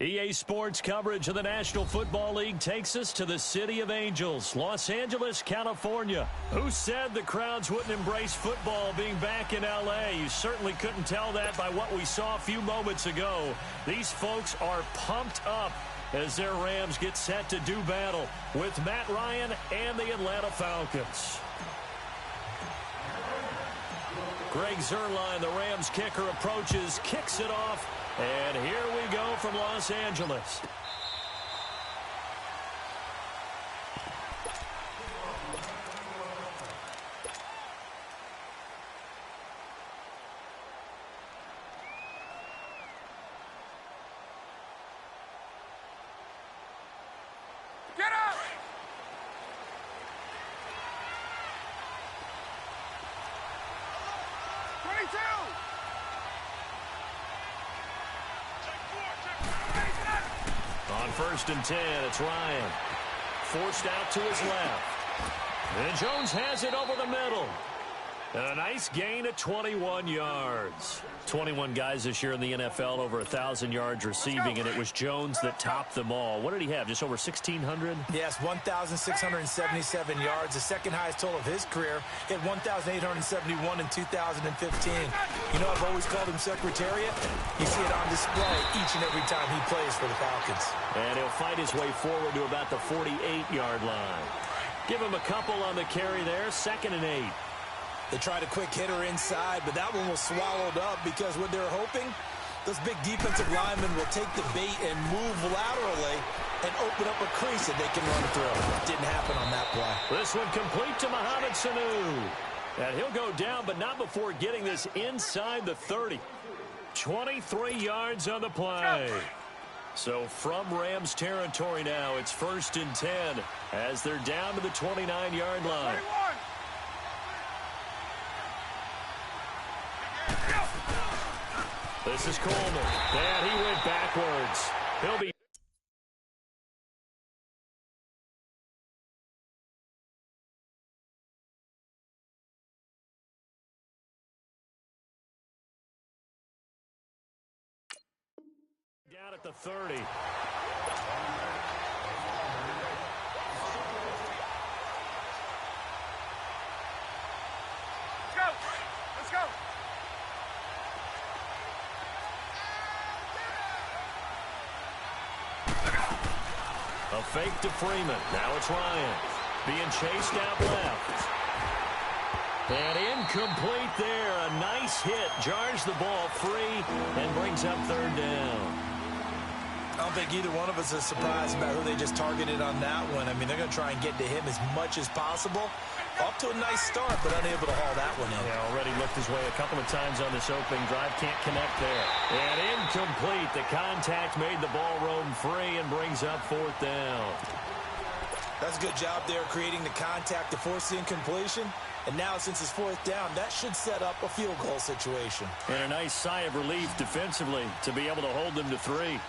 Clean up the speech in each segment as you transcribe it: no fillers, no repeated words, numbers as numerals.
EA Sports coverage of the National Football League takes us to the City of Angels, Los Angeles, California. Who said the crowds wouldn't embrace football being back in L.A.? You certainly couldn't tell that by what we saw a few moments ago. These folks are pumped up as their Rams get set to do battle with Matt Ryan and the Atlanta Falcons. Greg Zuerlein, the Rams kicker, approaches, kicks it off, and here we go from Los Angeles. Get up! On 1st and 10, it's Ryan. Forced out to his left. And Jones has it over the middle. And a nice gain of 21 yards. 21 guys this year in the NFL, over 1,000 yards receiving, and it was Jones that topped them all. What did he have, just over 1,600? Yes, 1,677 yards, the second highest total of his career. He had 1,871 in 2015. You know, I've always called him Secretariat. You see it on display each and every time he plays for the Falcons. And he'll fight his way forward to about the 48-yard line. Give him a couple on the carry there, 2nd and 8. They tried a quick hitter inside, but that one was swallowed up because what they're hoping, those big defensive linemen will take the bait and move laterally and open up a crease that they can run through. Didn't happen on that play. This one complete to Mohamed Sanu. And he'll go down, but not before getting this inside the 30. 23 yards on the play. So from Rams territory now, it's 1st and 10 as they're down to the 29-yard line. This is Coleman. And he went backwards. He'll be... down at the 30. Let's go! A fake to Freeman. Now it's Ryan. Being chased out left. And incomplete there. A nice hit. Jars the ball free and brings up 3rd down. I don't think either one of us is surprised about who they just targeted on that one. I mean, they're going to try and get to him as much as possible. Off to a nice start, but unable to haul that one in. Yeah, already looked his way a couple of times on this opening drive. Can't connect there. And incomplete. The contact made the ball roam free and brings up 4th down. That's a good job there creating the contact to force the incompletion. And now, since it's 4th down, that should set up a field goal situation. And a nice sigh of relief defensively to be able to hold them to 3.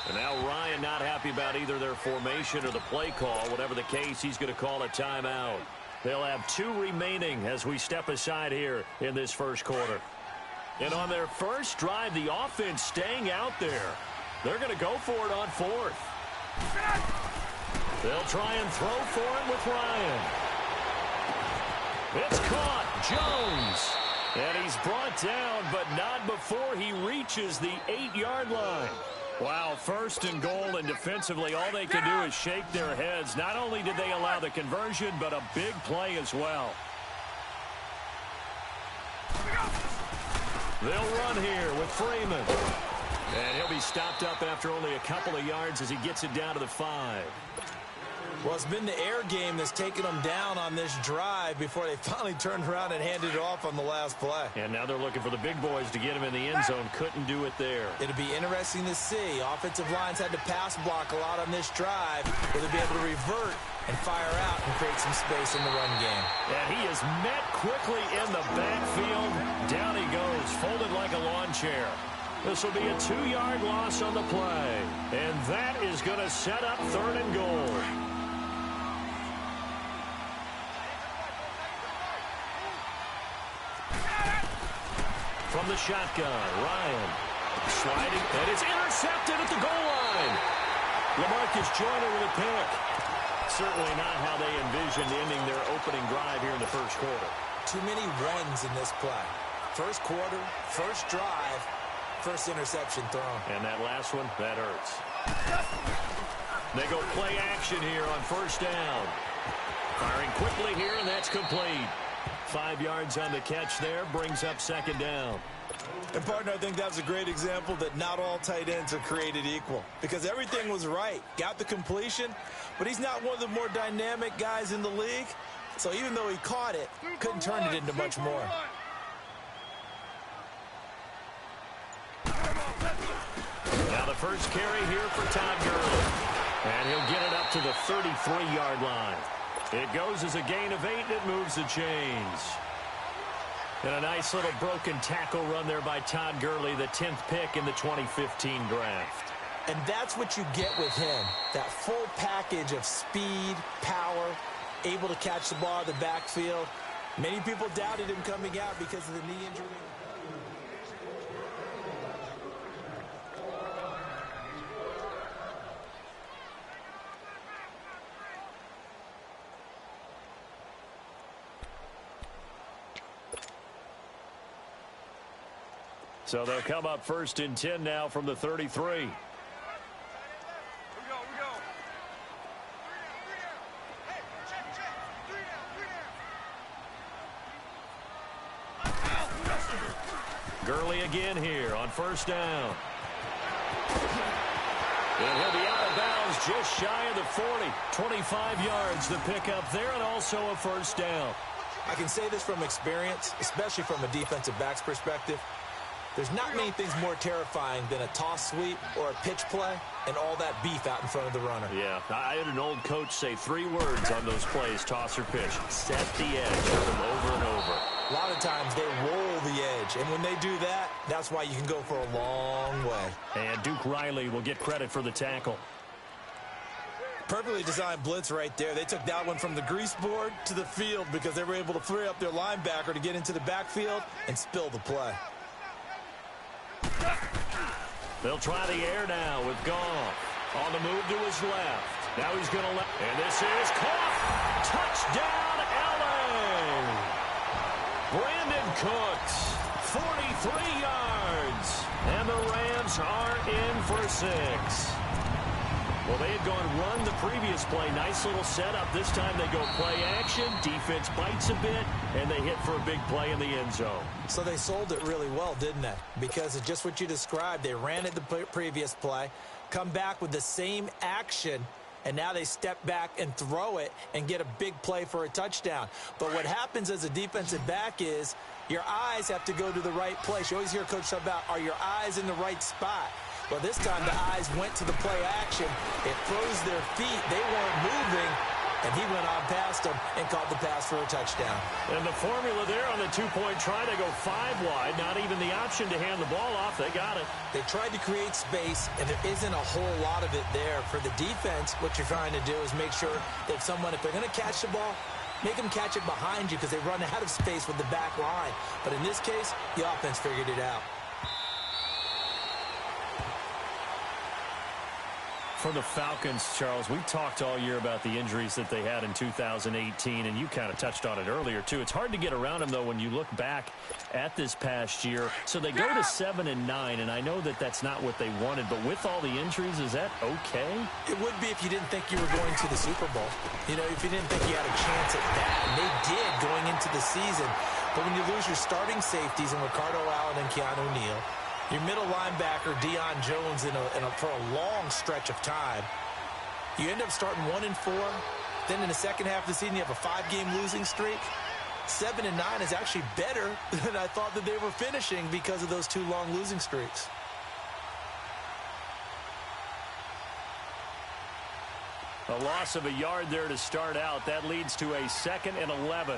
And now Ryan not happy about either their formation or the play call. Whatever the case, he's going to call a timeout. They'll have 2 remaining as we step aside here in this first quarter. And on their first drive, the offense staying out there. They're going to go for it on 4th. They'll try and throw for it with Ryan. It's caught. Jones. And he's brought down, but not before he reaches the 8-yard line. Wow, 1st and goal, and defensively, all they can do is shake their heads. Not only did they allow the conversion, but a big play as well. They'll run here with Freeman. And he'll be stopped up after only a couple of yards as he gets it down to the 5. Well, it's been the air game that's taken them down on this drive before they finally turned around and handed it off on the last play. And now they're looking for the big boys to get him in the end zone. Couldn't do it there. It'll be interesting to see. Offensive lines had to pass block a lot on this drive. Will they be able to revert and fire out and create some space in the run game? And he is met quickly in the backfield. Down he goes, folded like a lawn chair. This will be a 2-yard loss on the play. And that is going to set up 3rd and goal. From the shotgun, Ryan sliding, and it's intercepted at the goal line. LaMarcus Joyner with a pick. Certainly not how they envisioned ending their opening drive here in the first quarter. Too many runs in this play. First quarter, first drive, first interception thrown. And that last one, that hurts. They go play action here on first down. Firing quickly here, and that's complete. 5 yards on the catch there, brings up second down. And, partner, I think that's a great example that not all tight ends are created equal. Because everything was right. Got the completion, but he's not one of the more dynamic guys in the league. So even though he caught it, couldn't turn it into much more. Now the first carry here for Todd Gurley. And he'll get it up to the 33-yard line. It goes as a gain of 8, and it moves the chains. And a nice little broken tackle run there by Todd Gurley, the 10th pick in the 2015 draft. And that's what you get with him, that full package of speed, power, able to catch the ball in the backfield. Many people doubted him coming out because of the knee injury. So they'll come up first and 10 now from the 33. We go. Hey, check. 3 down. Gurley again here on first down. And he'll be out of bounds just shy of the 40. 25 yards the pickup there, and also a first down. I can say this from experience, especially from a defensive back's perspective. There's not many things more terrifying than a toss sweep or a pitch play and all that beef out in front of the runner. Yeah, I had an old coach say 3 words on those plays, toss or pitch. Set the edge over and over. A lot of times they roll the edge, and when they do that, that's why you can go for a long way. And Duke Riley will get credit for the tackle. Perfectly designed blitz right there. They took that one from the grease board to the field because they were able to free up their linebacker to get into the backfield and spill the play. They'll try the air now with Goff. On the move to his left. Now he's going to let. And this is caught. Touchdown, L.A. Brandon Cooks, 43 yards. And the Rams are in for 6. Well, they had gone run the previous play. Nice little setup. This time they go play action. Defense bites a bit, and they hit for a big play in the end zone. So they sold it really well, didn't they? Because it's just what you described. They ran it the previous play, come back with the same action, and now they step back and throw it and get a big play for a touchdown. But what happens as a defensive back is your eyes have to go to the right place. You always hear Coach talk about, are your eyes in the right spot? Well, this time the eyes went to the play action. It froze their feet. They weren't moving, and he went on past them and caught the pass for a touchdown. And the formula there on the 2-point try to go 5 wide. Not even the option to hand the ball off. They got it. They tried to create space, and there isn't a whole lot of it there. For the defense, what you're trying to do is make sure that if they're going to catch the ball, make them catch it behind you because they run out of space with the back line. But in this case, the offense figured it out. For the Falcons, Charles, we talked all year about the injuries that they had in 2018, and you kind of touched on it earlier, too. It's hard to get around them, though, when you look back at this past year. So they go to 7-9, and I know that that's not what they wanted, but with all the injuries, is that okay? It would be if you didn't think you were going to the Super Bowl. You know, if you didn't think you had a chance at that, and they did going into the season. But when you lose your starting safeties in Ricardo Allen and Keanu Neal, your middle linebacker, Deion Jones, for a long stretch of time, you end up starting 1-4. Then in the second half of the season, you have a 5-game losing streak. 7-9 is actually better than I thought that they were finishing because of those 2 long losing streaks. A loss of a yard there to start out. That leads to a 2nd and 11. 21.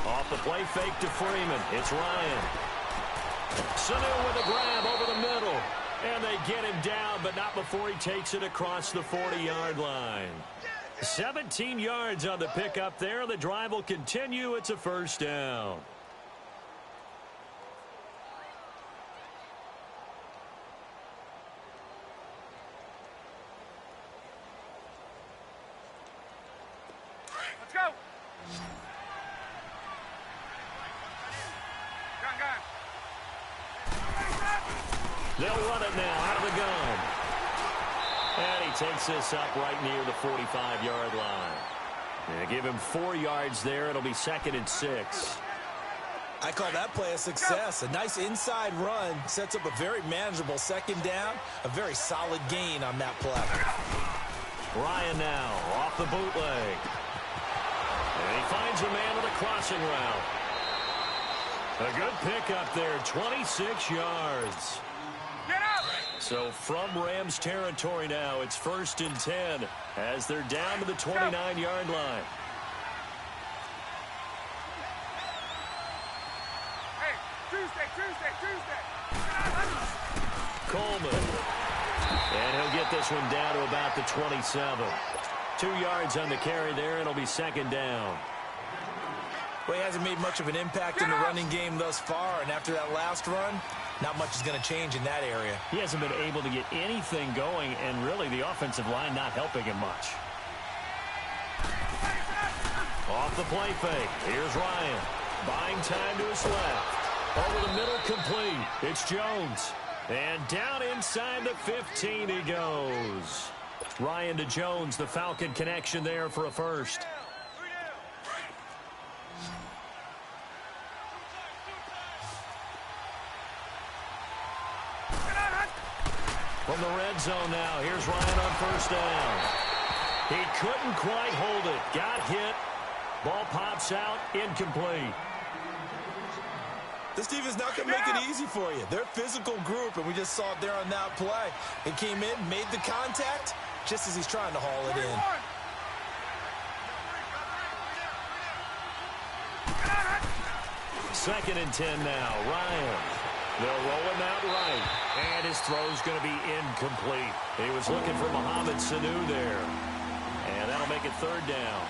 Off the play fake to Freeman. It's Ryan. Sanu with a grab over the middle. And they get him down, but not before he takes it across the 40-yard line. 17 yards on the pickup there. The drive will continue. It's a first down. Let's go. Gun. They'll run it now out of the gun. And he takes this up right near the 45-yard line. And give him 4 yards there. It'll be 2nd and 6. I call that play a success. A nice inside run sets up a very manageable 2nd down. A very solid gain on that play. Ryan now off the bootleg. And he finds a man on the crossing route. A good pickup there, 26 yards. Get up! So from Rams territory now, it's 1st and 10 as they're down to the 29-yard line. Hey, Tuesday. Coleman. And he'll get this one down to about the 27. 2 yards on the carry there. It'll be 2nd down. Well, he hasn't made much of an impact in the running game thus far, and after that last run, not much is going to change in that area. He hasn't been able to get anything going, and really the offensive line not helping him much. Off the play fake. Here's Ryan. Buying time to his left. Over the middle, complete. It's Jones. And down inside the 15 he goes. Ryan to Jones, the Falcon connection there for a first. From the red zone now, here's Ryan on 1st down. He couldn't quite hold it. Got hit. Ball pops out. Incomplete. This team is not going to make it easy for you. They're a physical group, and we just saw it there on that play. He came in, made the contact, just as he's trying to haul it in. 2nd and 10 now. Ryan. They'll roll him out right. And his throw's going to be incomplete. He was looking for Mohamed Sanu there. And that'll make it 3rd down.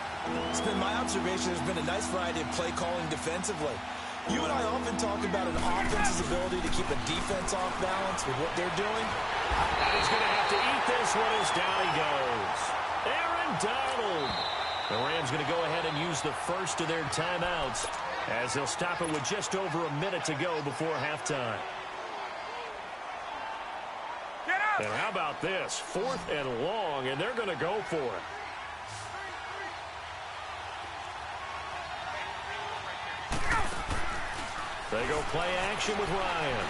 It's been my observation there's been a nice variety of play calling defensively. You and I often talk about an offense's ability to keep a defense off balance with what they're doing. And he's going to have to eat this one as down he goes. Aaron Donald. The Rams going to go ahead and use the first of their timeouts as they'll stop it with just over a minute to go before halftime. And how about this? 4th and long, and they're going to go for it. They go play action with Ryan.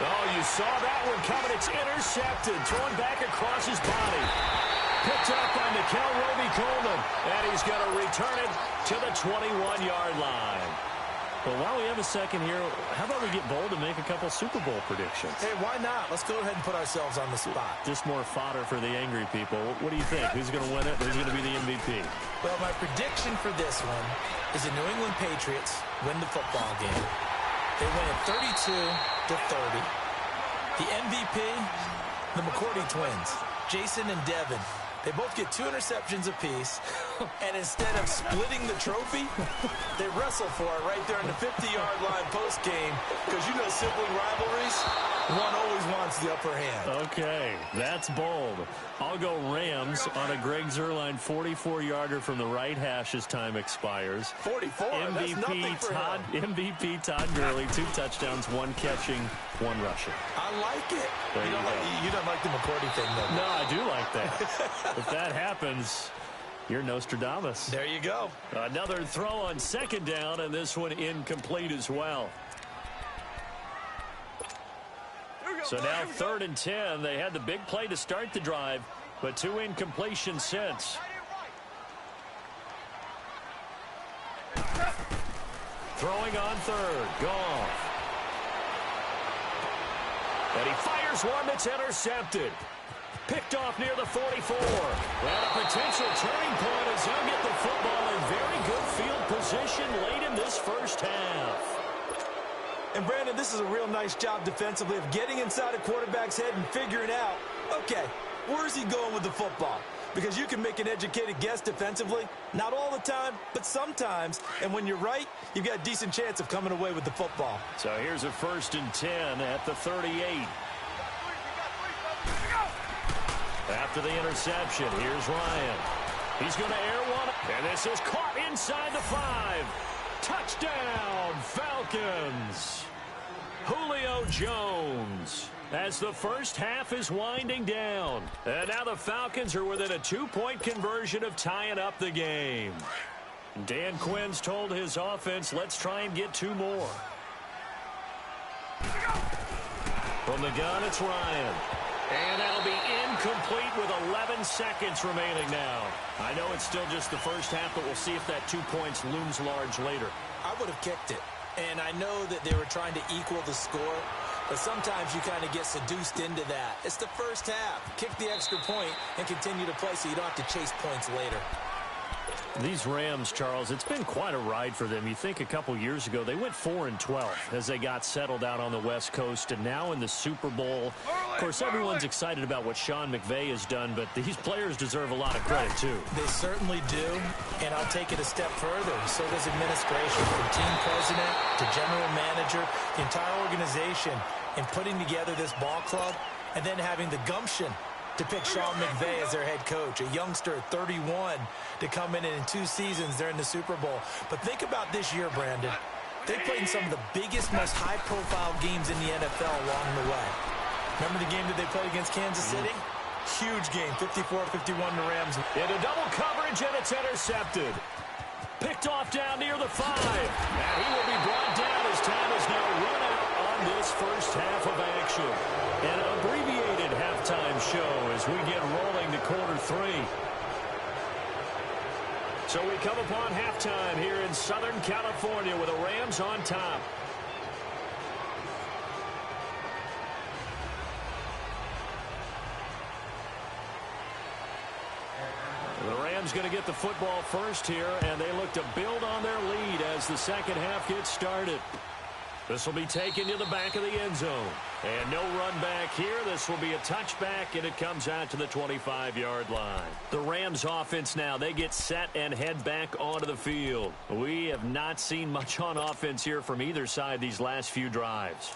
Oh, you saw that one coming. It's intercepted. Thrown back across his body. Picked up by Nikel Roby-Coleman. And he's going to return it to the 21-yard line. Well, while we have a second here, how about we get bold and make a couple Super Bowl predictions? Hey, why not? Let's go ahead and put ourselves on the spot. Just more fodder for the angry people. What do you think? Who's going to win it? Who's going to be the MVP? Well, my prediction for this one is the New England Patriots win the football game. They win it 32-30. The MVP, the McCourty twins, Jason and Devin. They both get 2 interceptions apiece, and instead of splitting the trophy, they wrestle for it right there on the 50-yard line post-game, because you know sibling rivalries, one always wants the upper hand. Okay, that's bold. I'll go Rams on a Greg Zuerlein 44-yarder from the right hash as time expires. 44, that's nothing for him. MVP Todd Gurley, 2 touchdowns, 1 catching, 1 rushing. I like it. You don't like the McCourty thing, though. No, I do like that. If that happens, you're Nostradamus. There you go. Another throw on 2nd down, and this one incomplete as well. So now 3rd and 10. They had the big play to start the drive, but 2 incompletions since. Throwing on 3rd. Goff. And he fires one that's intercepted. Picked off near the 44. And a potential turning point as they'll get the football in very good field position late in this first half. And, Brandon, this is a real nice job defensively of getting inside a quarterback's head and figuring out, okay, where is he going with the football? Because you can make an educated guess defensively. Not all the time, but sometimes. And when you're right, you've got a decent chance of coming away with the football. So here's a 1st and 10 at the 38. After the interception, here's Ryan. He's going to air one, and this is caught inside the 5. Touchdown, Falcons. Julio Jones. As the first half is winding down. And now the Falcons are within a 2-point conversion of tying up the game. Dan Quinn's told his offense, let's try and get 2 more. From the gun, it's Ryan. And that'll be incomplete with 11 seconds remaining now. I know it's still just the first half, but we'll see if that 2 points looms large later. I would have kicked it. And I know that they were trying to equal the score, but sometimes you kind of get seduced into that. It's the first half. Kick the extra point and continue to play so you don't have to chase points later. These Rams, Charles, it's been quite a ride for them. You think a couple years ago, they went 4-12 as they got settled out on the West Coast, and now in the Super Bowl. Of course, everyone's excited about what Sean McVay has done, but these players deserve a lot of credit, too. They certainly do, and I'll take it a step further. So does administration, from team president to general manager, the entire organization, in putting together this ball club and then having the gumption to pick Sean McVay as their head coach, a youngster at 31 to come in 2 seasons during the Super Bowl. But think about this year, Brandon. They played in some of the biggest, most high-profile games in the NFL along the way. Remember the game that they played against Kansas City? Huge game, 54-51 the Rams. Into double coverage, and it's intercepted. Picked off down near the 5. Now he will be brought down as time is now run out on this first half of action. An abbreviated halftime show as we get rolling to quarter 3. So we come upon halftime here in Southern California with the Rams on top. The Rams going to get the football first here, and they look to build on their lead as the second half gets started. This will be taken to the back of the end zone. And no run back here. This will be a touchback, and it comes out to the 25-yard line. The Rams offense now, they get set and head back onto the field. We have not seen much on offense here from either side these last few drives.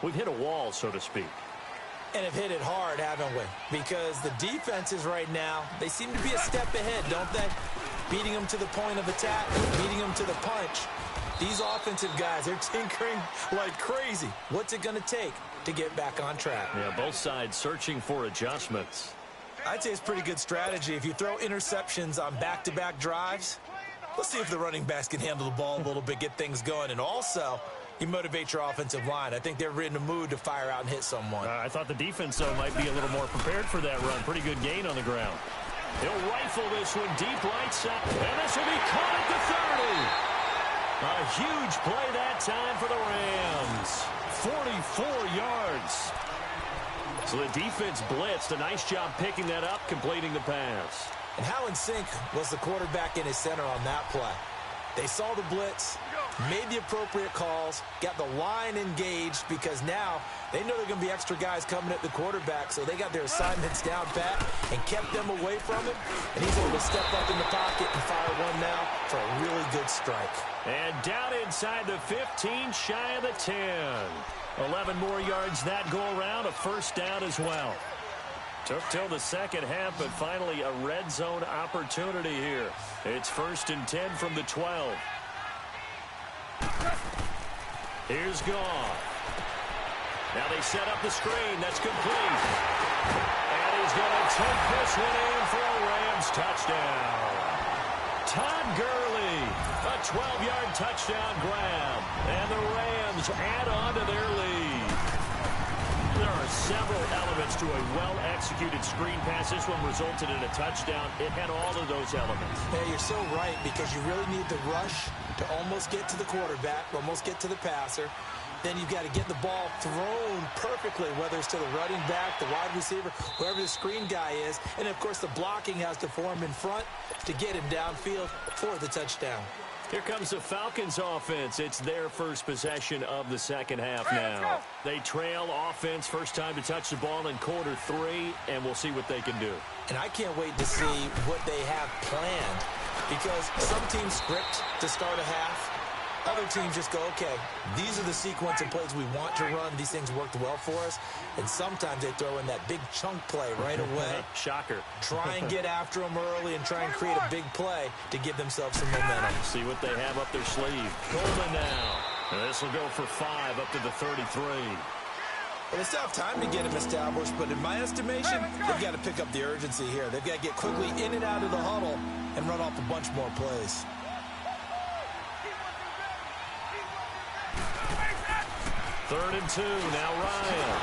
We've hit a wall, so to speak. And have hit it hard, haven't we? Because the defenses right now, they seem to be a step ahead, don't they? Beating them to the point of attack, beating them to the punch. These offensive guys, they're tinkering like crazy. What's it going to take to get back on track? Yeah, both sides searching for adjustments. I'd say it's pretty good strategy. If you throw interceptions on back-to-back drives, let's see if the running backs can handle the ball a little bit, get things going. And also, you motivate your offensive line. I think they're in the mood to fire out and hit someone. I thought the defense, though, might be a little more prepared for that run. Pretty good gain on the ground. He'll rifle this one deep right side. And this will be caught at the 30. A huge play that time for the Rams. 44 yards. So the defense blitzed. A nice job picking that up, completing the pass. And how in sync was the quarterback in his center on that play? They saw the blitz, made the appropriate calls, got the line engaged because now they know there are going to be extra guys coming at the quarterback, so they got their assignments down pat and kept them away from him, and he's able to step up in the pocket and fire one now for a really good strike. And down inside the 15, shy of the 10. 11 more yards that go around, a first down as well. Took till the second half, but finally a red zone opportunity here. It's 1st and 10 from the 12. Here's Goff. Now they set up the screen. That's complete. And he's going to take this one in for a Rams touchdown. Todd Gurley, a 12-yard touchdown grab. And the Rams add on to their lead. There are several elements to a well-executed screen pass. This one resulted in a touchdown. It had all of those elements. Yeah, you're so right, because you really need the rush to almost get to the quarterback, almost get to the passer. Then you've got to get the ball thrown perfectly, whether it's to the running back, the wide receiver, whoever the screen guy is. And, of course, the blocking has to form in front to get him downfield for the touchdown. Here comes the Falcons offense. It's their first possession of the second half now. They trail offense first time to touch the ball in quarter 3, and we'll see what they can do. And I can't wait to see what they have planned, because some teams script to start a half. Other teams just go, okay, these are the sequence of plays we want to run. These things worked well for us. And sometimes they throw in that big chunk play right away. Shocker. Try and get after them early and try and create a big play to give themselves some momentum. See what they have up their sleeve. Coleman now. This will go for 5 up to the 33. Well, they still have time to get him established, but in my estimation, they've got to pick up the urgency here. They've got to get quickly in and out of the huddle and run off a bunch more plays. 3rd and 2. Now Ryan.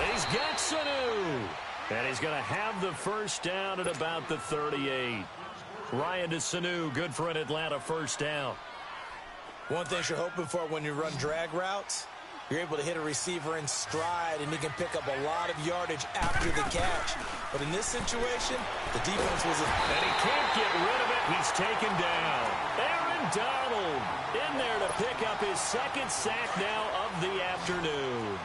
He's got Sanu. And he's going to have the first down at about the 38. Ryan to Sanu. Good for an Atlanta first down. One thing you're hoping for when you run drag routes, you're able to hit a receiver in stride, and he can pick up a lot of yardage after the catch. But in this situation, the defense was... And he can't get rid of it. He's taken down. Aaron Donald in there to pick up his 2nd sack now of the afternoon.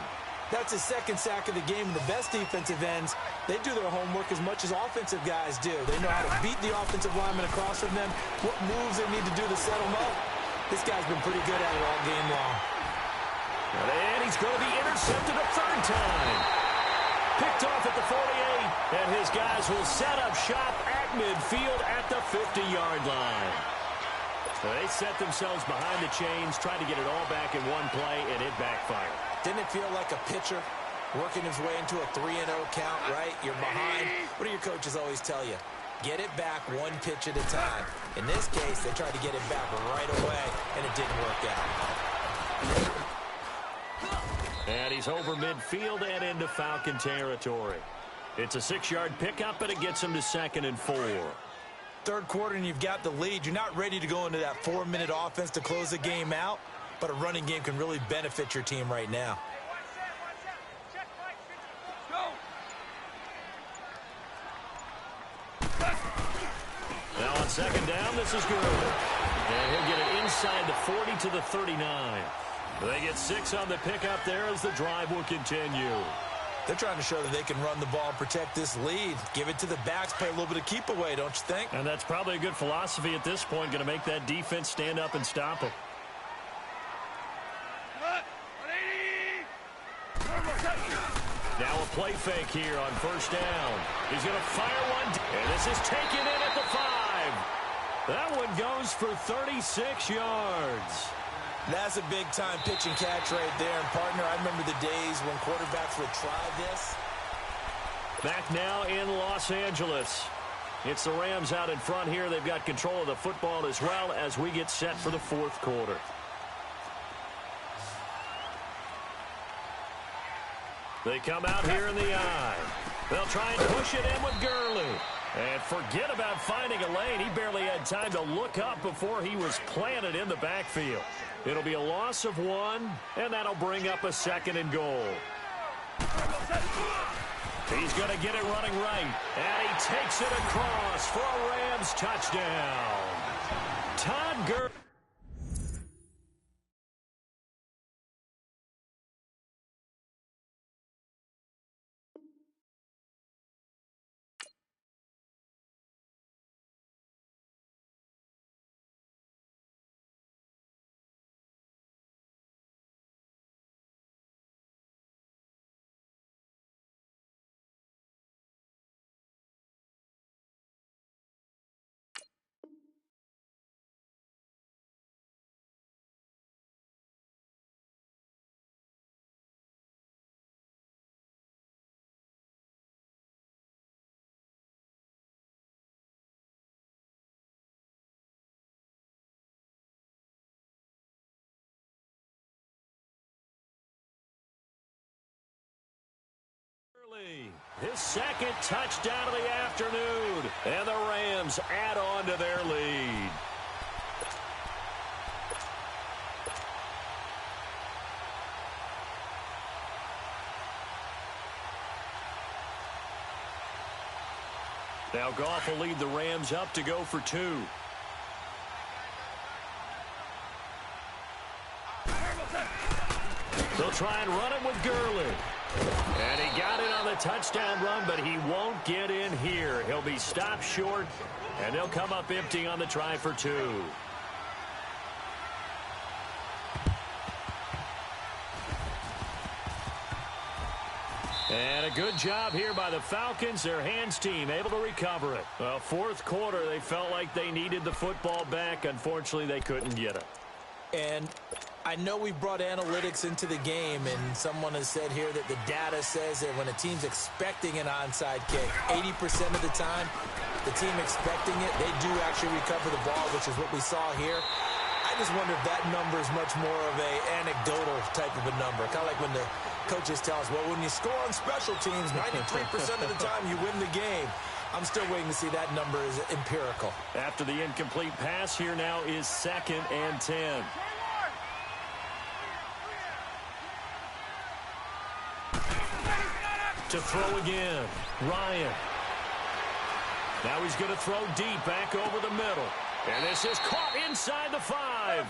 That's his 2nd sack of the game. The best defensive ends, they do their homework as much as offensive guys do. They know how to beat the offensive lineman across from them, what moves they need to do to set them up. This guy's been pretty good at it all game long. And he's going to be intercepted a 3rd time. Picked off at the 48, and his guys will set up shop at midfield at the 50-yard line. So they set themselves behind the chains, tried to get it all back in one play, and it backfired. Didn't it feel like a pitcher working his way into a 3-0 count, right? You're behind. What do your coaches always tell you? Get it back one pitch at a time. In this case, they tried to get it back right away, and it didn't work out. And he's over midfield and into Falcon territory. It's a 6-yard pickup, but it gets him to 2nd and 4. 3rd quarter, and you've got the lead. You're not ready to go into that 4-minute offense to close the game out, but a running game can really benefit your team right now. Now on 2nd down, this is good. And he'll get it inside the 40 to the 39. They get 6 on the pickup there as the drive will continue. They're trying to show that they can run the ball, protect this lead. Give it to the backs, play a little bit of keep away, don't you think? And that's probably a good philosophy at this point, going to make that defense stand up and stop them. Now a play fake here on 1st down. He's going to fire one, and this is taken in at the 5. That one goes for 36 yards. That's a big-time pitch and catch right there. And, partner, I remember the days when quarterbacks would try this. Back now in Los Angeles. It's the Rams out in front here. They've got control of the football as well as we get set for the 4th quarter. They come out here in the eye. They'll try and push it in with Gurley. And forget about finding a lane. He barely had time to look up before he was planted in the backfield. It'll be a loss of 1, and that'll bring up a 2nd and goal. He's going to get it running right, and he takes it across for a Rams touchdown. Todd Gurley. His 2nd touchdown of the afternoon, and the Rams add on to their lead. Now Goff will lead the Rams up to go for 2. try and run it with Gurley. And he got it on the touchdown run, but he won't get in here. He'll be stopped short, and they'll come up empty on the try for 2. And a good job here by the Falcons. Their hands team able to recover it. Well, fourth quarter, they felt like they needed the football back. Unfortunately, they couldn't get it. And I know we brought analytics into the game, and someone has said here that the data says that when a team's expecting an onside kick, 80% of the time, the team expecting it, they do actually recover the ball, which is what we saw here. I just wonder if that number is much more of a anecdotal type of a number. Kind of like when the coaches tell us, well, when you score on special teams, 93% of the time you win the game. I'm still waiting to see that number is empirical. After the incomplete pass, here now is 2nd and 10. To throw again, Ryan. Now he's going to throw deep back over the middle. And this is caught inside the 5.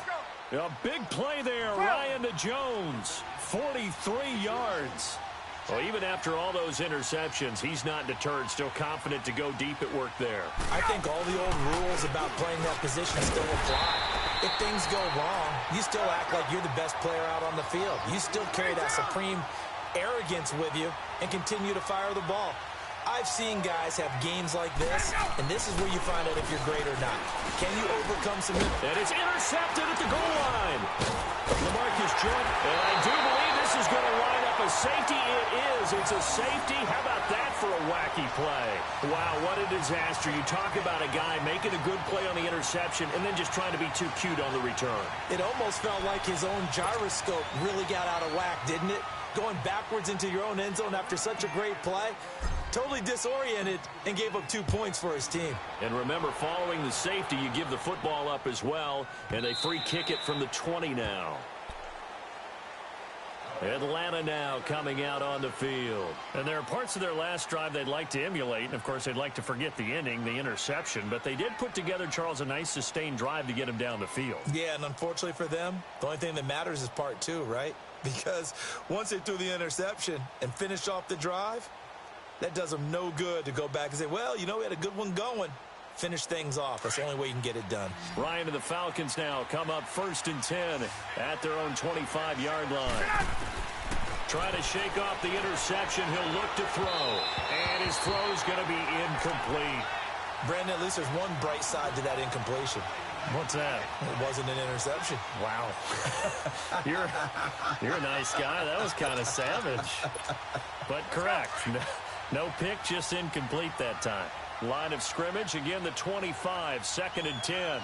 A big play there, Ryan to Jones. 43 yards. Well, even after all those interceptions, he's not deterred, still confident to go deep at work there. I think all the old rules about playing that position still apply. If things go wrong, you still act like you're the best player out on the field. You still carry that supreme arrogance with you and continue to fire the ball. I've seen guys have games like this, and this is where you find out if you're great or not. Can you overcome some... And it's intercepted at the goal line. LaMarcus Joyner, and I do believe this is going to line up a safety. It is. It's a safety. How about that for a wacky play? Wow, what a disaster. You talk about a guy making a good play on the interception and then just trying to be too cute on the return. It almost felt like his own gyroscope really got out of whack, didn't it? Going backwards into your own end zone after such a great play. Totally disoriented and gave up 2 points for his team. And remember, following the safety, you give the football up as well, and they free kick it from the 20 now. Atlanta now coming out on the field. And there are parts of their last drive they'd like to emulate, and of course they'd like to forget the ending, the interception, but they did put together, Charles, a nice sustained drive to get him down the field. Yeah, and unfortunately for them, the only thing that matters is part 2, right? Because once they threw the interception and finished off the drive, that does them no good to go back and say, well, you know, we had a good one going. Finish things off. That's the only way you can get it done. Ryan and the Falcons now come up 1st and 10 at their own 25-yard line. Trying to shake off the interception. He'll look to throw. And his throw is going to be incomplete. Brandon, at least there's one bright side to that incompletion. What's that? It wasn't an interception. Wow. You're a nice guy. That was kind of savage. But correct. No pick, just incomplete that time. Line of scrimmage, again, the 25, 2nd and 10.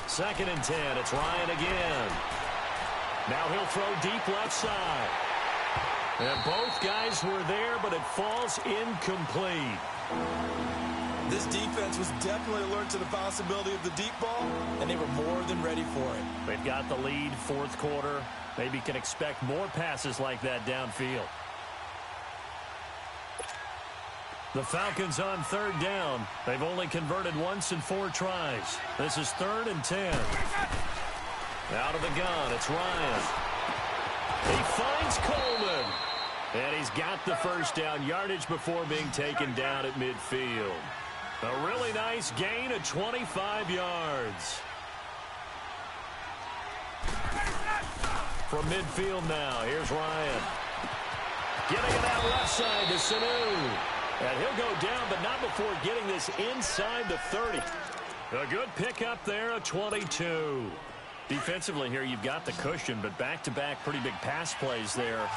2nd and 10, it's Ryan again. Now he'll throw deep left side. And both guys were there, but it falls incomplete. This defense was definitely alert to the possibility of the deep ball, and they were more than ready for it. They've got the lead, fourth quarter. Maybe can expect more passes like that downfield. The Falcons on 3rd down. They've only converted once in 4 tries. This is 3rd and 10. Out of the gun, it's Ryan. He finds Coleman. And he's got the first down, yardage before being taken down at midfield. A really nice gain of 25 yards. From midfield now, here's Ryan. Getting it out left side to Sanu. And he'll go down, but not before getting this inside the 30. A good pickup there, a 22. Defensively here, you've got the cushion, but back-to-back pretty big pass plays there.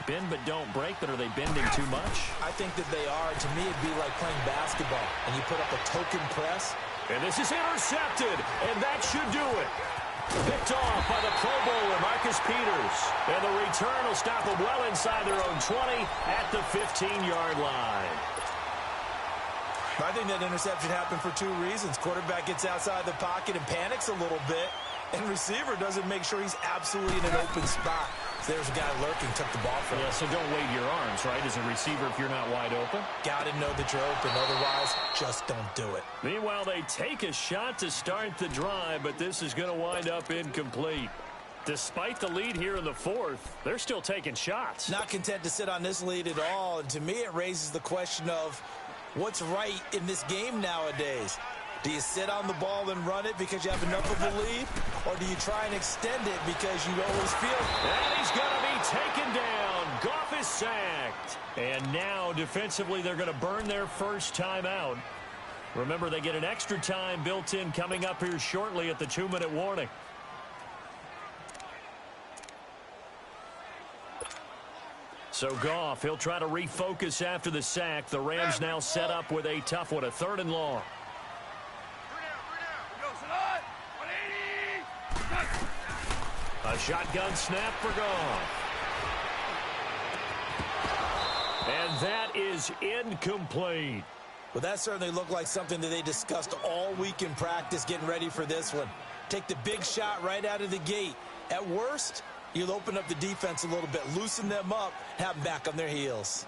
Bend but don't break, but are they bending too much? I think that they are. To me, it'd be like playing basketball, and you put up a token press. And this is intercepted, and that should do it. Picked off by the Pro Bowler, Marcus Peters. And the return will stop them well inside their own 20 at the 15-yard line. I think that interception happened for 2 reasons. Quarterback gets outside the pocket and panics a little bit, and receiver doesn't make sure he's absolutely in an open spot. There's a guy lurking, took the ball from him. Yeah, so don't wave your arms, right, as a receiver if you're not wide open. Got to know that you're open. Otherwise, just don't do it. Meanwhile, they take a shot to start the drive, but this is going to wind up incomplete. Despite the lead here in the fourth, they're still taking shots. Not content to sit on this lead at all. And to me, it raises the question of what's right in this game nowadays. Do you sit on the ball and run it because you have enough of a lead? Or do you try and extend it because you always feel... And he's going to be taken down. Goff is sacked. And now, defensively, they're going to burn their first timeout. Remember, they get an extra time built in coming up here shortly at the 2-minute warning. So Goff, he'll try to refocus after the sack. The Rams now set up with a tough one, a 3rd and long. A shotgun snap for Goff. And that is incomplete. Well, that certainly looked like something that they discussed all week in practice getting ready for this one. Take the big shot right out of the gate. At worst, you'll open up the defense a little bit, loosen them up, have them back on their heels.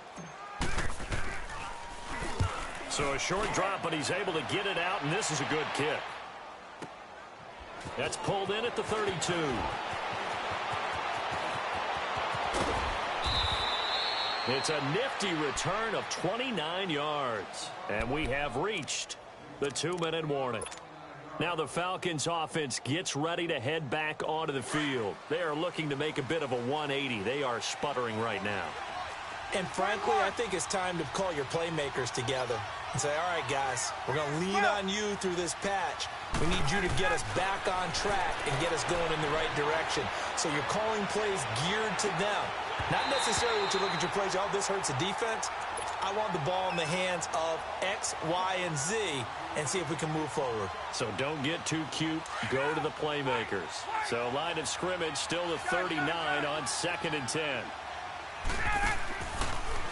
So a short drop, but he's able to get it out, and this is a good kick. That's pulled in at the 32. It's a nifty return of 29 yards. And we have reached the 2-minute warning. Now the Falcons offense gets ready to head back onto the field. They are looking to make a bit of a 180. They are sputtering right now. And frankly, I think it's time to call your playmakers together and say, all right, guys, we're going to lean on you through this patch. We need you to get us back on track and get us going in the right direction. So you're calling plays geared to them. Not necessarily to look at your plays, oh, this hurts the defense. I want the ball in the hands of X, Y, and Z and see if we can move forward. So don't get too cute. Go to the playmakers. So line of scrimmage still the 39 on 2nd and 10.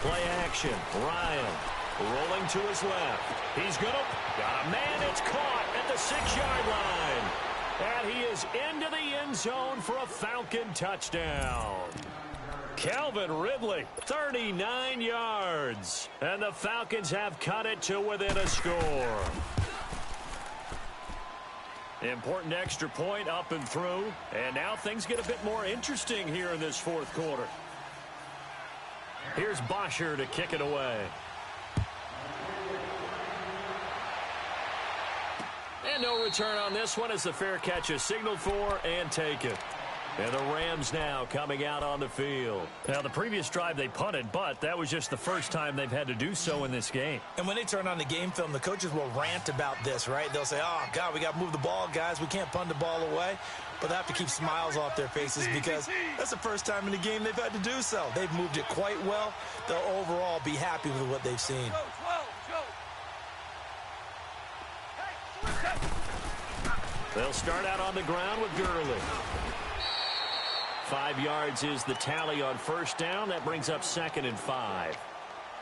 Play action. Ryan rolling to his left. He's going to... Got a man. It's caught at the 6-yard line. And he is into the end zone for a Falcon touchdown. Calvin Ridley, 39 yards. And the Falcons have cut it to within a score. Important extra point up and through. And now things get a bit more interesting here in this fourth quarter. Here's Bosher to kick it away. And no return on this one as the fair catch is signaled for and taken. And the Rams now coming out on the field. Now, the previous drive they punted, but that was just the first time they've had to do so in this game. And when they turn on the game film, the coaches will rant about this, right? They'll say, oh, God, we got to move the ball, guys. We can't punt the ball away. But they have to keep smiles off their faces because that's the first time in the game they've had to do so. They've moved it quite well. They'll overall be happy with what they've seen. They'll start out on the ground with Gurley. 5 yards is the tally on first down. That brings up 2nd and 5.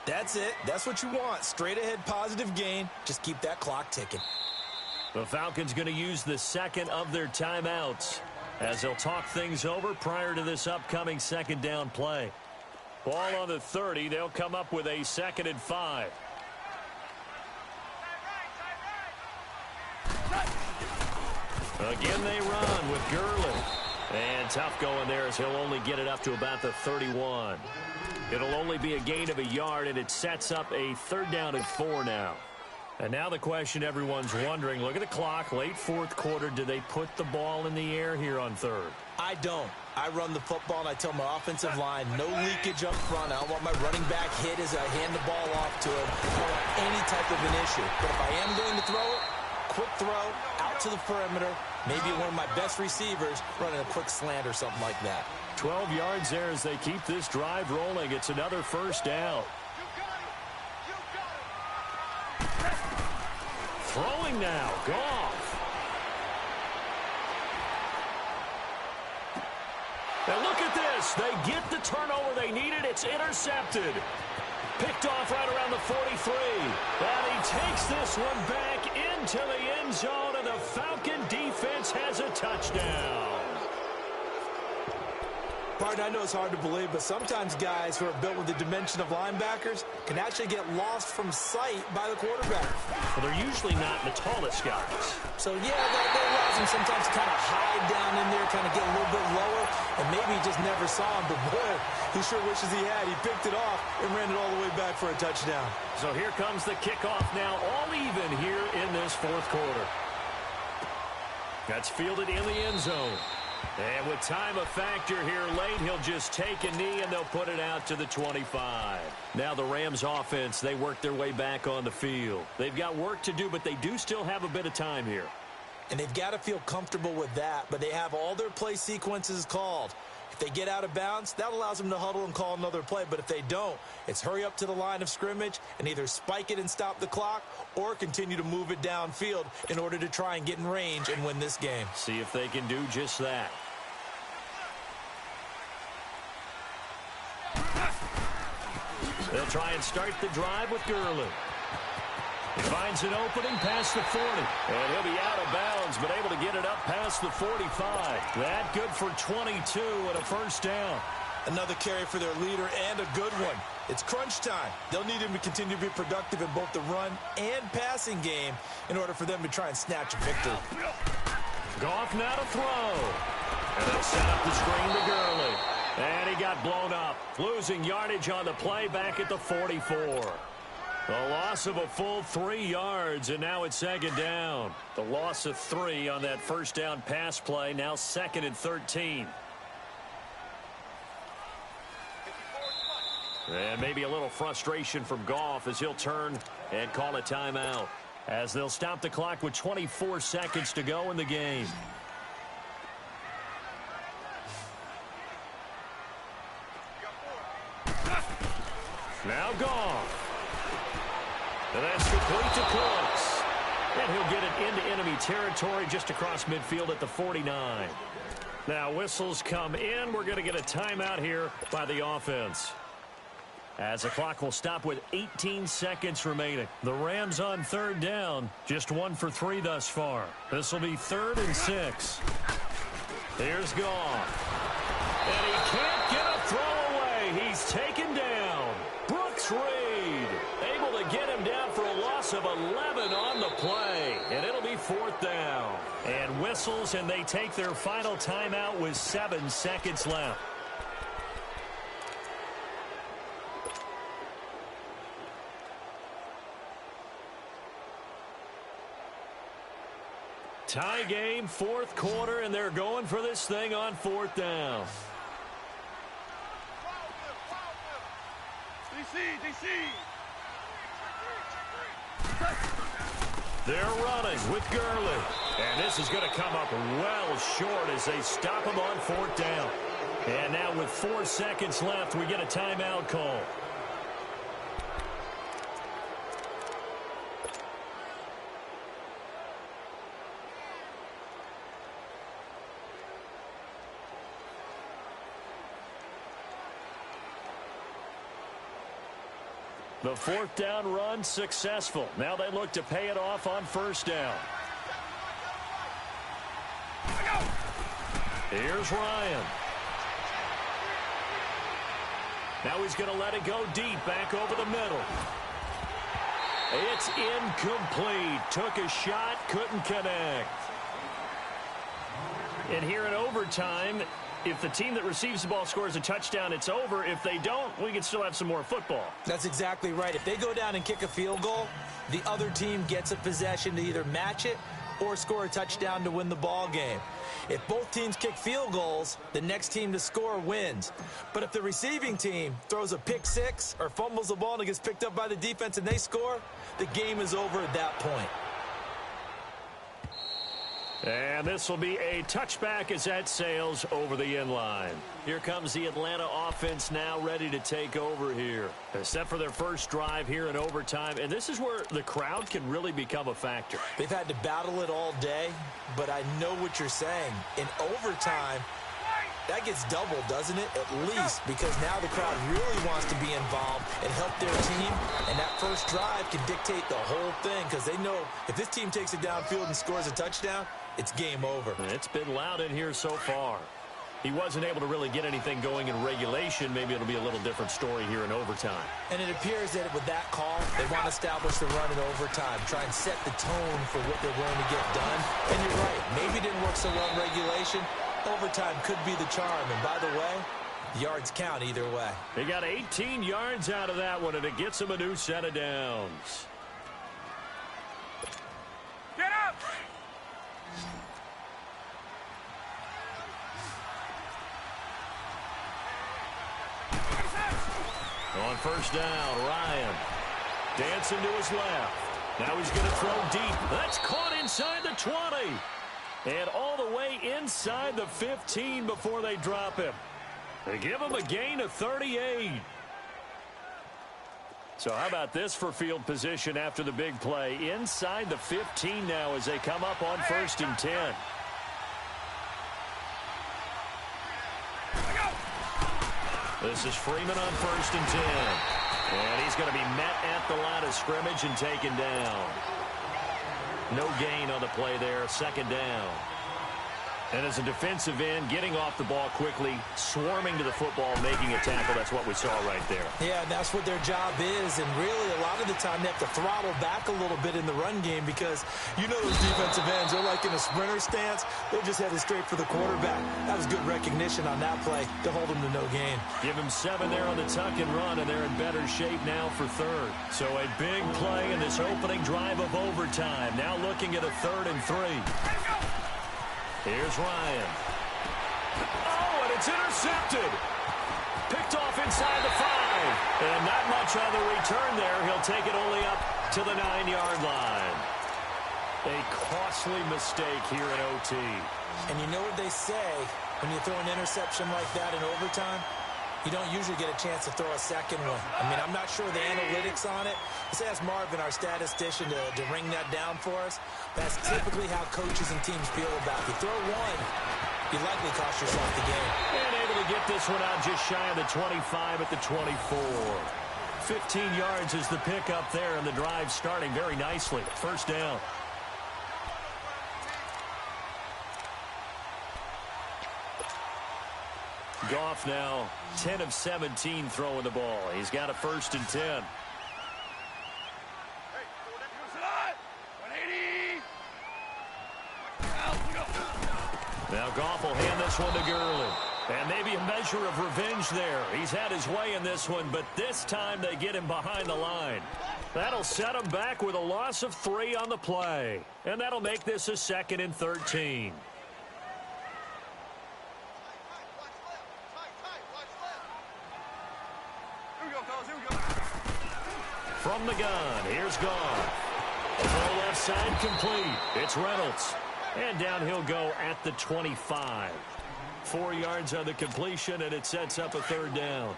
That's it. That's what you want. Straight ahead positive gain. Just keep that clock ticking. The Falcons going to use the second of their timeouts as they'll talk things over prior to this upcoming 2nd down play. Ball on the 30. They'll come up with a 2nd and 5. Again they run with Gurley. And tough going there as he'll only get it up to about the 31. It'll only be a gain of a yard, and it sets up a 3rd down and 4 now. And now the question everyone's wondering, look at the clock, late fourth quarter, do they put the ball in the air here on 3rd? I don't. I run the football, and I tell my offensive line, no leakage up front. I don't want my running back hit as I hand the ball off to him. I don't want any type of an issue. But if I am going to throw it, quick throw, out to the perimeter, maybe one of my best receivers running a quick slant or something like that. 12 yards there as they keep this drive rolling. It's another first down. Throwing now, Goff. And look at this. They get the turnover they needed. It's intercepted. Picked off right around the 43. And he takes this one back into the end zone, and the Falcon defense has a touchdown. Partner, I know it's hard to believe, but sometimes guys who are built with the dimension of linebackers can actually get lost from sight by the quarterback. Well, they're usually not the tallest guys. So, yeah, that allows them sometimes to kind of hide down in there, kind of get a little bit lower, and maybe he just never saw him. But, boy, he sure wishes he had. He picked it off and ran it all the way back for a touchdown. So here comes the kickoff now, all even here in this fourth quarter. That's fielded in the end zone. And with time a factor here late, he'll just take a knee and they'll put it out to the 25. Now the Rams offense, they work their way back on the field. They've got work to do, but they do still have a bit of time here. And they've got to feel comfortable with that, but they have all their play sequences called. If they get out of bounds, that allows them to huddle and call another play. But if they don't, it's hurry up to the line of scrimmage and either spike it and stop the clock or continue to move it downfield in order to try and get in range and win this game. See if they can do just that. They'll try and start the drive with Gurley. He finds an opening past the 40. And he'll be out of bounds, but able to get it up past the 45. That good for 22 and a first down. Another carry for their leader and a good one. It's crunch time. They'll need him to continue to be productive in both the run and passing game in order for them to try and snatch a victory. Goff now to throw. And they'll set up the screen to Gurley. And he got blown up, losing yardage on the play back at the 44. A loss of a full 3 yards, and now it's second down. The loss of 3 on that first down pass play, now 2nd and 13. And maybe a little frustration from Goff as he'll turn and call a timeout, as they'll stop the clock with 24 seconds to go in the game. Now Goff. And that's complete to Cooks. And he'll get it into enemy territory just across midfield at the 49. Now whistles come in. We're going to get a timeout here by the offense, as the clock will stop with 18 seconds remaining. The Rams on third down, just 1 for 3 thus far. This will be 3rd and 6. Here's Goff. And he can't get a throw away. He's taken down. Brooks Reed able to get him down for a loss of 11 on the play. And it'll be 4th down. And whistles, and they take their final timeout with 7 seconds left. Tie game, 4th quarter, and they're going for this thing on 4th down. DC. They're running with Gurley. And this is going to come up well short as they stop him on 4th down. And now with 4 seconds left, we get a timeout call. The 4th down run successful. Now they look to pay it off on 1st down. Here's Ryan. Now he's going to let it go deep back over the middle. It's incomplete. Took a shot, couldn't connect. And here in overtime, if the team that receives the ball scores a touchdown, it's over. If they don't, we can still have some more football. That's exactly right. If they go down and kick a field goal, the other team gets a possession to either match it or score a touchdown to win the ball game. If both teams kick field goals, the next team to score wins. But if the receiving team throws a pick six or fumbles the ball and it gets picked up by the defense and they score, the game is over at that point. And this will be a touchback as that sails over the end line. Here comes the Atlanta offense now ready to take over here. They're set for their first drive here in overtime, and this is where the crowd can really become a factor. They've had to battle it all day, but I know what you're saying. In overtime, that gets doubled, doesn't it? At least, because now the crowd really wants to be involved and help their team, and that first drive can dictate the whole thing because they know if this team takes it downfield and scores a touchdown, it's game over. It's been loud in here so far. He wasn't able to really get anything going in regulation. Maybe it'll be a little different story here in overtime. And it appears that with that call, they want to establish the run in overtime, try and set the tone for what they're going to get done. And you're right, maybe it didn't work so well in regulation. Overtime could be the charm. And by the way, yards count either way. They got 18 yards out of that one, and it gets them a new set of downs. Get up! On first down, Ryan dancing to his left. Now he's going to throw deep. That's caught inside the 20. And all the way inside the 15 before they drop him. They give him a gain of 38. So how about this for field position after the big play? Inside the 15 now as they come up on first and 10. This is Freeman on first and 10. And he's going to be met at the line of scrimmage and taken down. No gain on the play there, second down. And as a defensive end, getting off the ball quickly, swarming to the football, making a tackle, that's what we saw right there. Yeah, that's what their job is, and really a lot of the time they have to throttle back a little bit in the run game because you know those defensive ends, they're like in a sprinter stance. They're just headed straight for the quarterback. That was good recognition on that play to hold them to no gain. Give him 7 there on the tuck and run, and they're in better shape now for third. So a big play in this opening drive of overtime. Now looking at a 3rd and 3. Here's Ryan. Oh, and it's intercepted. Picked off inside the 5. And not much on the return there. He'll take it only up to the 9-yard line. A costly mistake here in OT. And you know what they say when you throw an interception like that in overtime? You don't usually get a chance to throw a second one. I mean, I'm not sure the analytics on it. Let's ask Marvin, our statistician, to ring that down for us. That's typically how coaches and teams feel about it. You throw one, you likely cost yourself the game. And able to get this one out just shy of the 25 at the 24. 15 yards is the pickup there, and the drive starting very nicely. First down. Goff now 10 of 17 throwing the ball. He's got a 1st and 10. Now Goff will hand this one to Gurley. And maybe a measure of revenge there. He's had his way in this one, but this time they get him behind the line. That'll set him back with a loss of 3 on the play. And that'll make this a 2nd and 13. From the gun, here's Goff. Throw left side complete. It's Reynolds. And down he'll go at the 25. 4 yards on the completion, and it sets up a 3rd down.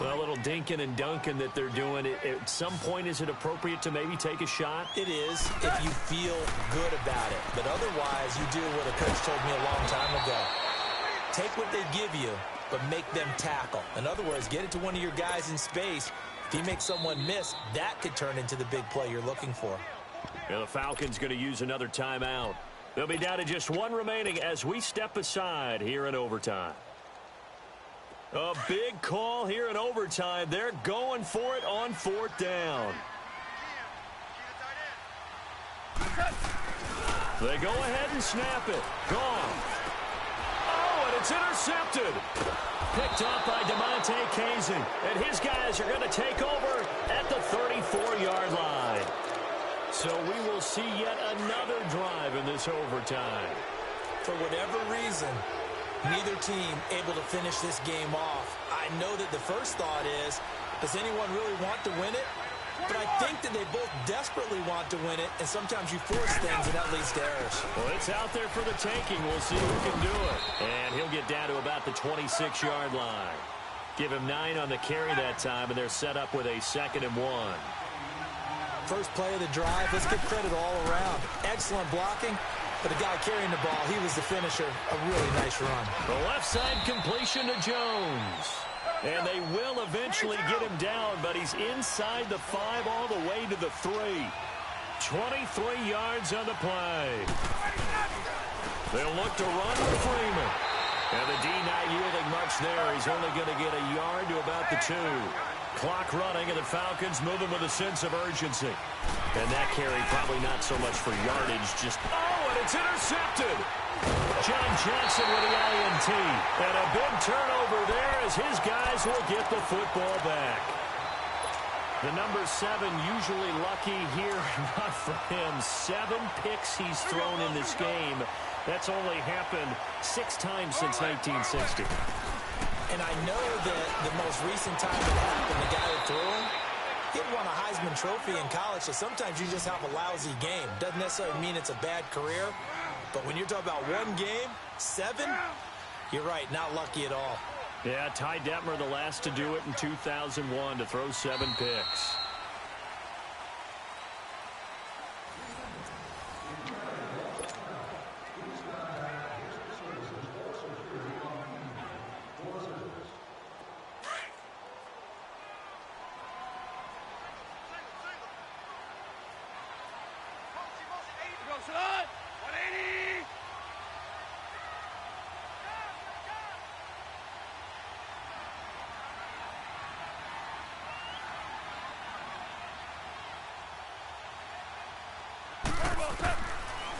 Well, a little dinking and dunking that they're doing. At some point, is it appropriate to maybe take a shot? It is if you feel good about it. But otherwise, you do what a coach told me a long time ago. Take what they give you, but make them tackle. In other words, get it to one of your guys in space. If you make someone miss, that could turn into the big play you're looking for. Yeah, the Falcons going to use another timeout. They'll be down to just 1 remaining as we step aside here in overtime. A big call here in overtime. They're going for it on 4th down. They go ahead and snap it. Gone. Oh, and it's intercepted. Picked up by DeMonte Kazin. And his guys are going to take over at the 34-yard line. So we will see yet another drive in this overtime. For whatever reason, neither team able to finish this game off. I know that the first thought is, does anyone really want to win it? But I think that they both desperately want to win it, and sometimes you force things, and that leads to errors. Well, it's out there for the taking. We'll see who can do it. And he'll get down to about the 26-yard line. Give him 9 on the carry that time, and they're set up with a 2nd and 1. First play of the drive, let's give credit all around. Excellent blocking, but the guy carrying the ball, he was the finisher. A really nice run. The left side completion to Jones. And they will eventually get him down, but he's inside the 5 all the way to the 3. 23 yards on the play. They'll look to run with Freeman. And the D now there. He's only going to get a yard to about the 2. Clock running, and the Falcons moving with a sense of urgency. And that carry probably not so much for yardage, just... Oh, and it's intercepted! John Johnson with the INT. And a big turnover there as his guys will get the football back. The number 7 usually lucky here, not for him. 7 picks he's thrown in this game. That's only happened 6 times since 1960. And I know that the most recent time it happened, the guy who threw him, he had won a Heisman Trophy in college, so sometimes you just have a lousy game. Doesn't necessarily mean it's a bad career, but when you're talking about one game, 7, you're right, not lucky at all. Yeah, Ty Detmer, the last to do it in 2001, to throw 7 picks.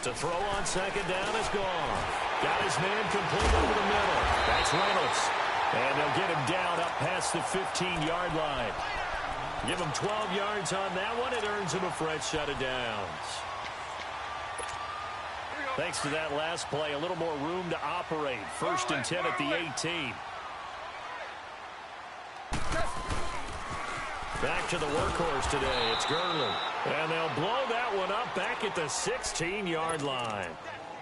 To throw on second down is gone. Got his man complete over the middle. That's Reynolds. And they'll get him down up past the 15-yard line. Give him 12 yards on that one. It earns him a fresh set of downs. Thanks to that last play, a little more room to operate. 1st and 10 at the 18. Back to the workhorse today. It's Gurley. And they'll blow that one up back at the 16-yard line.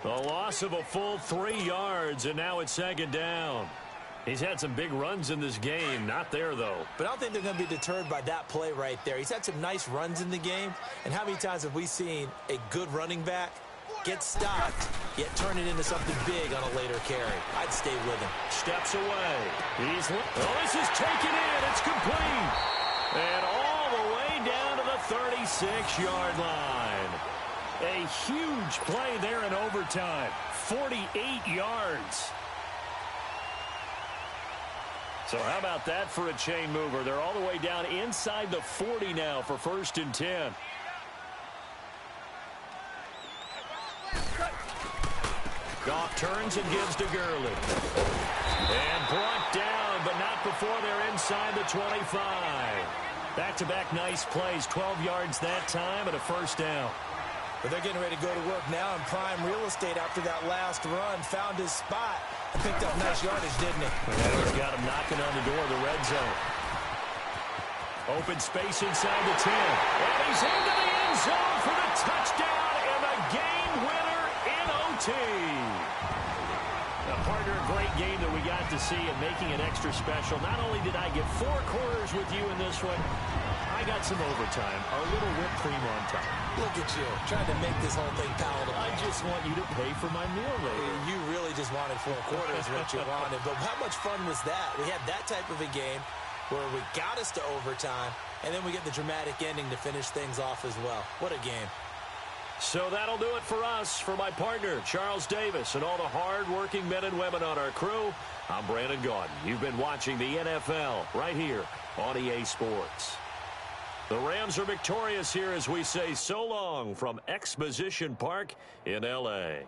The loss of a full 3 yards, and now it's second down. He's had some big runs in this game. Not there, though. But I don't think they're going to be deterred by that play right there. He's had some nice runs in the game. And how many times have we seen a good running back get stopped, yet turn it into something big on a later carry? I'd stay with him. Steps away. This is taken in. It's complete. And all the way down to the 36-yard line. A huge play there in overtime. 48 yards. So how about that for a chain mover? They're all the way down inside the 40 now for 1st and 10. Goff turns and gives to Gurley. And brought down, but not before they're inside the 25. Back-to-back nice plays, 12 yards that time and a 1st down. But they're getting ready to go to work now in prime real estate after that last run. Found his spot and picked up nice yardage, didn't he? Yeah, he's got him knocking on the door of the red zone. Open space inside the 10. And he's into the end zone for the touchdown and the game winner in OT. Partner, a great game that we got to see and making it extra special. Not only did I get 4 quarters with you in this one, I got some overtime, a little whipped cream on top. Look at you, trying to make this whole thing palatable. I just want you to pay for my meal later. You really just wanted 4 quarters what you wanted, but how much fun was that? We had that type of a game where we got us to overtime, and then we get the dramatic ending to finish things off as well. What a game. So that'll do it for us. For my partner, Charles Davis, and all the hard-working men and women on our crew, I'm Brandon Gaudin. You've been watching the NFL right here on EA Sports. The Rams are victorious here as we say so long from Exposition Park in L.A.